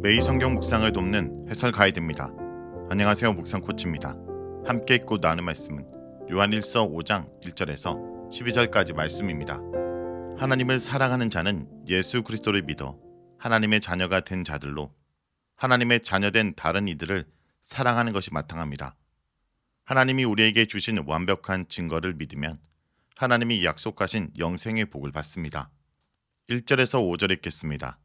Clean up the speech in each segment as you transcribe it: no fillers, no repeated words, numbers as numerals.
매일 성경 묵상을 돕는 해설 가이드입니다. 안녕하세요. 묵상 코치입니다. 함께 읽고 나눈 말씀은 요한일서 5장 1절에서 12절까지 말씀입니다. 하나님을 사랑하는 자는 예수 그리스도를 믿어 하나님의 자녀가 된 자들로 하나님의 자녀된 다른 이들을 사랑하는 것이 마땅합니다. 하나님이 우리에게 주신 완벽한 증거를 믿으면 하나님이 약속하신 영생의 복을 받습니다. 1절에서 5절 읽겠습니다.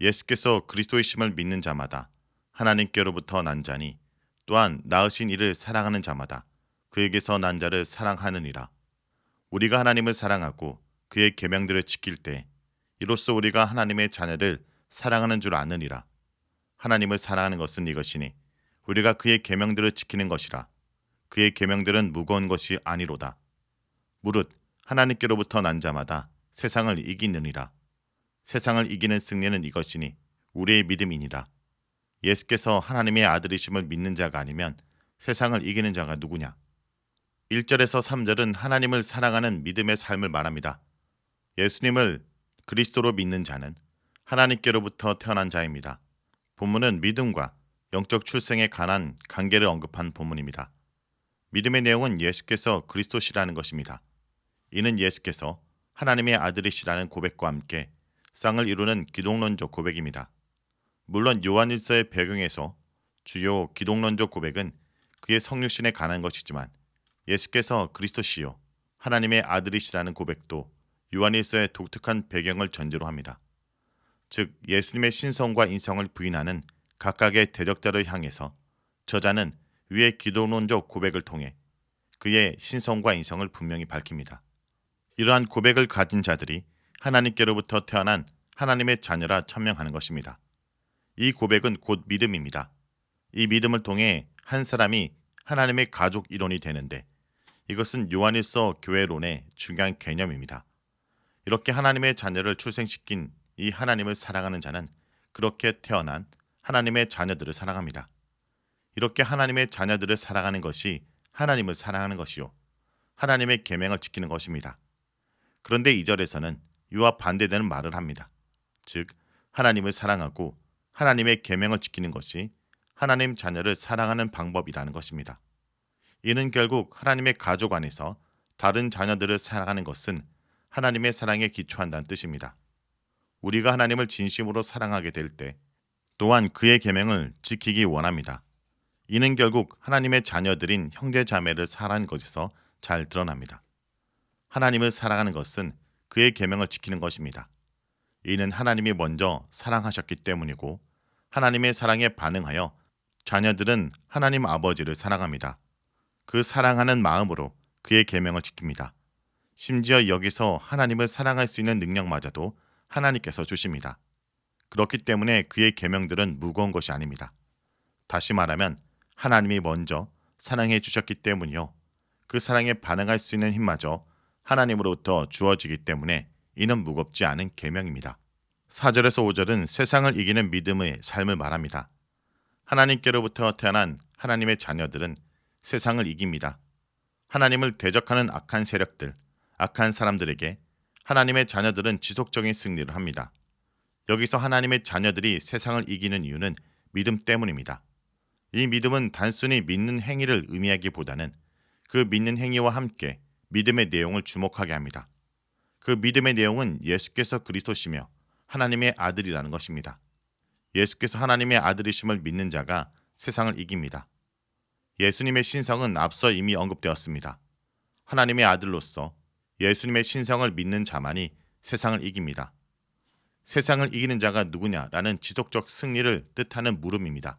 예수께서 그리스도의 심을 믿는 자마다 하나님께로부터 난 자니 또한 낳으신 이를 사랑하는 자마다 그에게서 난 자를 사랑하느니라. 우리가 하나님을 사랑하고 그의 계명들을 지킬 때 이로써 우리가 하나님의 자녀를 사랑하는 줄 아느니라. 하나님을 사랑하는 것은 이것이니 우리가 그의 계명들을 지키는 것이라. 그의 계명들은 무거운 것이 아니로다. 무릇 하나님께로부터 난 자마다 세상을 이기느니라. 세상을 이기는 승리는 이것이니 우리의 믿음이니라. 예수께서 하나님의 아들이심을 믿는 자가 아니면 세상을 이기는 자가 누구냐? 1절에서 3절은 하나님을 사랑하는 믿음의 삶을 말합니다. 예수님을 그리스도로 믿는 자는 하나님께로부터 태어난 자입니다. 본문은 믿음과 영적 출생에 관한 관계를 언급한 본문입니다. 믿음의 내용은 예수께서 그리스도시라는 것입니다. 이는 예수께서 하나님의 아들이시라는 고백과 함께 쌍을 이루는 기독론적 고백입니다. 물론 요한일서의 배경에서 주요 기독론적 고백은 그의 성육신에 관한 것이지만 예수께서 그리스도시요 하나님의 아들이시라는 고백도 요한일서의 독특한 배경을 전제로 합니다. 즉 예수님의 신성과 인성을 부인하는 각각의 대적자를 향해서 저자는 위의 기독론적 고백을 통해 그의 신성과 인성을 분명히 밝힙니다. 이러한 고백을 가진 자들이 하나님께로부터 태어난 하나님의 자녀라 천명하는 것입니다. 이 고백은 곧 믿음입니다. 이 믿음을 통해 한 사람이 하나님의 가족 일원이 되는데 이것은 요한일서 교회론의 중요한 개념입니다. 이렇게 하나님의 자녀를 출생시킨 이 하나님을 사랑하는 자는 그렇게 태어난 하나님의 자녀들을 사랑합니다. 이렇게 하나님의 자녀들을 사랑하는 것이 하나님을 사랑하는 것이요 하나님의 계명을 지키는 것입니다. 그런데 2절에서는 이와 반대되는 말을 합니다. 즉 하나님을 사랑하고 하나님의 계명을 지키는 것이 하나님 자녀를 사랑하는 방법이라는 것입니다. 이는 결국 하나님의 가족 안에서 다른 자녀들을 사랑하는 것은 하나님의 사랑에 기초한다는 뜻입니다. 우리가 하나님을 진심으로 사랑하게 될 때 또한 그의 계명을 지키기 원합니다. 이는 결국 하나님의 자녀들인 형제 자매를 사랑하는 것에서 잘 드러납니다. 하나님을 사랑하는 것은 그의 계명을 지키는 것입니다. 이는 하나님이 먼저 사랑하셨기 때문이고 하나님의 사랑에 반응하여 자녀들은 하나님 아버지를 사랑합니다. 그 사랑하는 마음으로 그의 계명을 지킵니다. 심지어 여기서 하나님을 사랑할 수 있는 능력마저도 하나님께서 주십니다. 그렇기 때문에 그의 계명들은 무거운 것이 아닙니다. 다시 말하면 하나님이 먼저 사랑해 주셨기 때문이요. 그 사랑에 반응할 수 있는 힘마저 하나님으로부터 주어지기 때문에 이는 무겁지 않은 계명입니다. 4절에서 5절은 세상을 이기는 믿음의 삶을 말합니다. 하나님께로부터 태어난 하나님의 자녀들은 세상을 이깁니다. 하나님을 대적하는 악한 세력들, 악한 사람들에게 하나님의 자녀들은 지속적인 승리를 합니다. 여기서 하나님의 자녀들이 세상을 이기는 이유는 믿음 때문입니다. 이 믿음은 단순히 믿는 행위를 의미하기보다는 그 믿는 행위와 함께 믿음의 내용을 주목하게 합니다. 그 믿음의 내용은 예수께서 그리스도시며 하나님의 아들이라는 것입니다. 예수께서 하나님의 아들이심을 믿는 자가 세상을 이깁니다. 예수님의 신성은 앞서 이미 언급되었습니다. 하나님의 아들로서 예수님의 신성을 믿는 자만이 세상을 이깁니다. 세상을 이기는 자가 누구냐라는 지속적 승리를 뜻하는 물음입니다.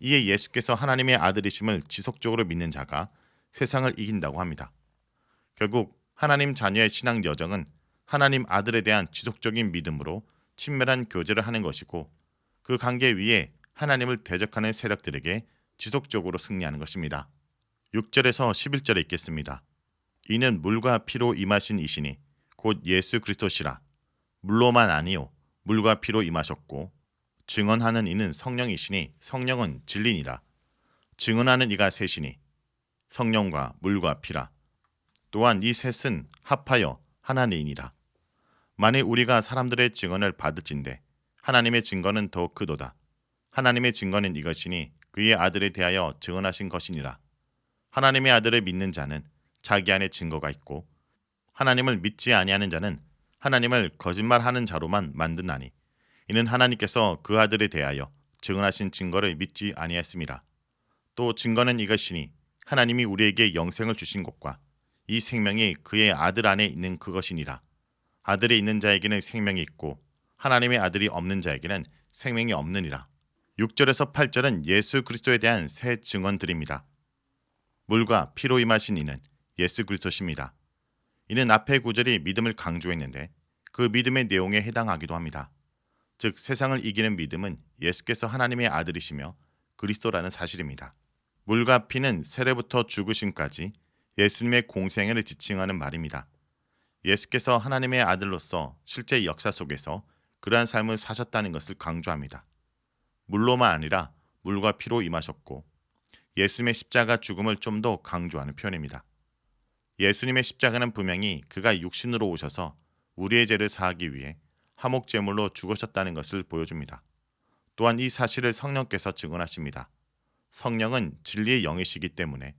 이에 예수께서 하나님의 아들이심을 지속적으로 믿는 자가 세상을 이긴다고 합니다. 결국 하나님 자녀의 신앙 여정은 하나님 아들에 대한 지속적인 믿음으로 친밀한 교제를 하는 것이고 그 관계 위에 하나님을 대적하는 세력들에게 지속적으로 승리하는 것입니다. 6절에서 11절에 있겠습니다. 이는 물과 피로 임하신 이시니 곧 예수 그리스도시라. 물로만 아니요 물과 피로 임하셨고 증언하는 이는 성령이시니 성령은 진리니라. 증언하는 이가 셋이니 성령과 물과 피라. 또한 이 셋은 합하여 하나니이니라. 만일 우리가 사람들의 증언을 받을진대 하나님의 증거는 더욱 크도다. 하나님의 증거는 이것이니 그의 아들에 대하여 증언하신 것이니라. 하나님의 아들을 믿는 자는 자기 안에 증거가 있고 하나님을 믿지 아니하는 자는 하나님을 거짓말하는 자로만 만드나니 이는 하나님께서 그 아들에 대하여 증언하신 증거를 믿지 아니하였음이라. 또 증거는 이것이니 하나님이 우리에게 영생을 주신 것과 이 생명이 그의 아들 안에 있는 그것이니라. 아들이 있는 자에게는 생명이 있고 하나님의 아들이 없는 자에게는 생명이 없느니라. 6절에서 8절은 예수 그리스도에 대한 새 증언들입니다. 물과 피로 임하신 이는 예수 그리스도십니다. 이는 앞의 구절이 믿음을 강조했는데 그 믿음의 내용에 해당하기도 합니다. 즉 세상을 이기는 믿음은 예수께서 하나님의 아들이시며 그리스도라는 사실입니다. 물과 피는 세례부터 죽으심까지 예수님의 공생애를 지칭하는 말입니다. 예수께서 하나님의 아들로서 실제 역사 속에서 그러한 삶을 사셨다는 것을 강조합니다. 물로만 아니라 물과 피로 임하셨고 예수님의 십자가 죽음을 좀 더 강조하는 표현입니다. 예수님의 십자가는 분명히 그가 육신으로 오셔서 우리의 죄를 사하기 위해 화목제물로 죽으셨다는 것을 보여줍니다. 또한 이 사실을 성령께서 증언하십니다. 성령은 진리의 영이시기 때문에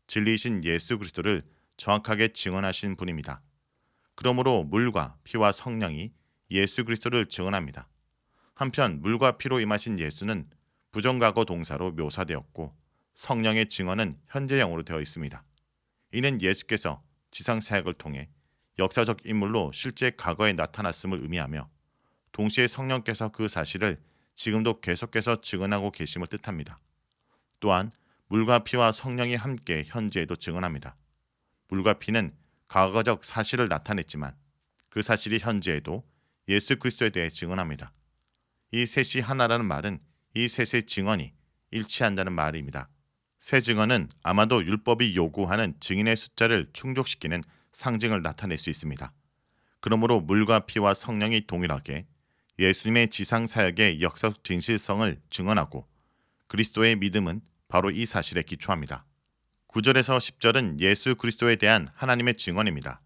진리이신 예수 그리스도를 정확하게 증언하신 분입니다. 그러므로 물과 피와 성령이 예수 그리스도를 증언합니다. 한편 물과 피로 임하신 예수는 부정과거 동사로 묘사되었고 성령의 증언은 현재형으로 되어 있습니다. 이는 예수께서 지상 사역을 통해 역사적 인물로 실제 과거에 나타났음을 의미하며 동시에 성령께서 그 사실을 지금도 계속해서 증언하고 계심을 뜻합니다. 또한 물과 피와 성령이 함께 현재에도 증언합니다. 물과 피는 과거적 사실을 나타냈지만 그 사실이 현재에도 예수 그리스도에 대해 증언합니다. 이 셋이 하나라는 말은 이 셋의 증언이 일치한다는 말입니다. 세 증언은 아마도 율법이 요구하는 증인의 숫자를 충족시키는 상징을 나타낼 수 있습니다. 그러므로 물과 피와 성령이 동일하게 예수님의 지상 사역의 역사적 진실성을 증언하고 그리스도의 믿음은 바로 이 사실에 기초합니다. 9절에서 10절은 예수 그리스도에 대한 하나님의 증언입니다.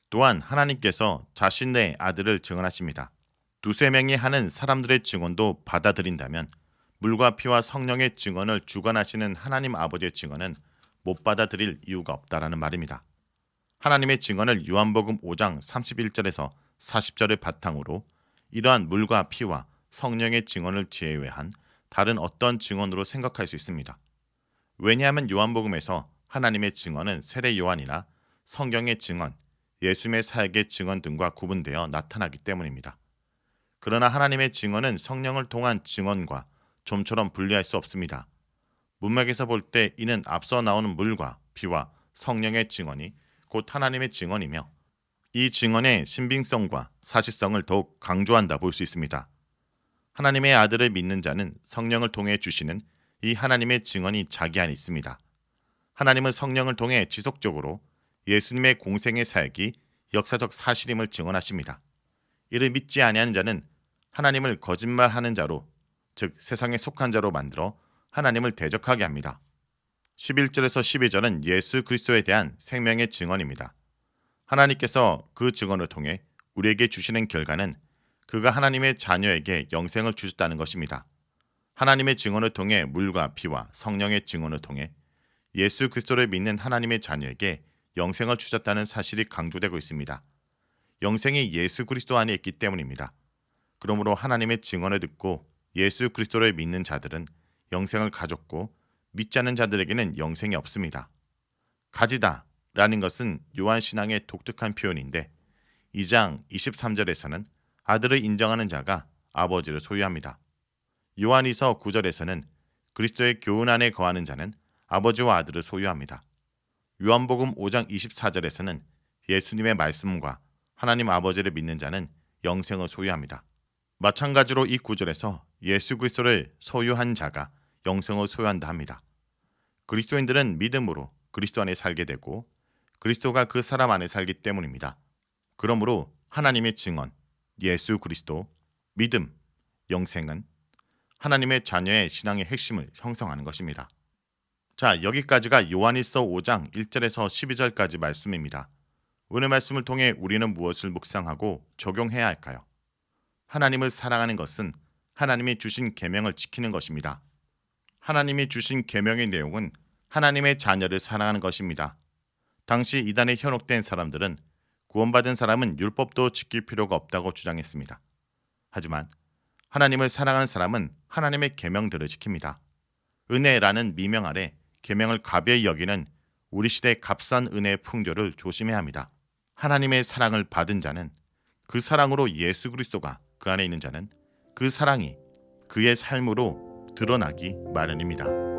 또한 하나님께서 자신의 아들을 증언하십니다. 두세 명이 하는 사람들의 증언도 받아들인다면 물과 피와 성령의 증언을 주관하시는 하나님 아버지의 증언은 못 받아들일 이유가 없다라는 말입니다. 하나님의 증언을 요한복음 5장 31절에서 40절을 바탕으로 이러한 물과 피와 성령의 증언을 제외한 다른 어떤 증언으로 생각할 수 있습니다. 왜냐하면 요한복음에서 하나님의 증언은 세례 요한이나 성경의 증언, 예수님의 사역의 증언 등과 구분되어 나타나기 때문입니다. 그러나 하나님의 증언은 성령을 통한 증언과 좀처럼 분리할 수 없습니다. 문맥에서 볼 때 이는 앞서 나오는 물과 피와 성령의 증언이 곧 하나님의 증언이며 이 증언의 신빙성과 사실성을 더욱 강조한다 볼 수 있습니다. 하나님의 아들을 믿는 자는 성령을 통해 주시는 이 하나님의 증언이 자기 안에 있습니다. 하나님은 성령을 통해 지속적으로 예수님의 공생의 사역이 역사적 사실임을 증언하십니다. 이를 믿지 아니하는 자는 하나님을 거짓말하는 자로, 즉 세상에 속한 자로 만들어 하나님을 대적하게 합니다. 11절에서 12절은 예수 그리스도에 대한 생명의 증언입니다. 하나님께서 그 증언을 통해 우리에게 주시는 결과는 그가 하나님의 자녀에게 영생을 주셨다는 것입니다. 하나님의 증언을 통해 물과 피와 성령의 증언을 통해 예수 그리스도를 믿는 하나님의 자녀에게 영생을 주셨다는 사실이 강조되고 있습니다. 영생이 예수 그리스도 안에 있기 때문입니다. 그러므로 하나님의 증언을 듣고 예수 그리스도를 믿는 자들은 영생을 가졌고 믿지 않는 자들에게는 영생이 없습니다. 가지다 라는 것은 요한신앙의 독특한 표현인데 2장 23절에서는 아들을 인정하는 자가 아버지를 소유합니다. 요한이서 9절에서는 그리스도의 교훈 안에 거하는 자는 아버지와 아들을 소유합니다. 요한복음 5장 24절에서는 예수님의 말씀과 하나님 아버지를 믿는 자는 영생을 소유합니다. 마찬가지로 이 구절에서 예수 그리스도를 소유한 자가 영생을 소유한다 합니다. 그리스도인들은 믿음으로 그리스도 안에 살게 되고 그리스도가 그 사람 안에 살기 때문입니다. 그러므로 하나님의 증언, 예수 그리스도, 믿음, 영생은 하나님의 자녀의 신앙의 핵심을 형성하는 것입니다. 자, 여기까지가 요한일서 5장 1절에서 12절까지 말씀입니다. 오늘 말씀을 통해 우리는 무엇을 묵상하고 적용해야 할까요? 하나님을 사랑하는 것은 하나님이 주신 계명을 지키는 것입니다. 하나님이 주신 계명의 내용은 하나님의 자녀를 사랑하는 것입니다. 당시 이단에 현혹된 사람들은 구원받은 사람은 율법도 지킬 필요가 없다고 주장했습니다. 하지만 하나님을 사랑하는 사람은 하나님의 계명들을 지킵니다. 은혜라는 미명 아래 계명을 가벼이 여기는 우리 시대의 값싼 은혜의 풍조를 조심해야 합니다. 하나님의 사랑을 받은 자는, 그 사랑으로 예수 그리스도가 그 안에 있는 자는 그 사랑이 그의 삶으로 드러나기 마련입니다.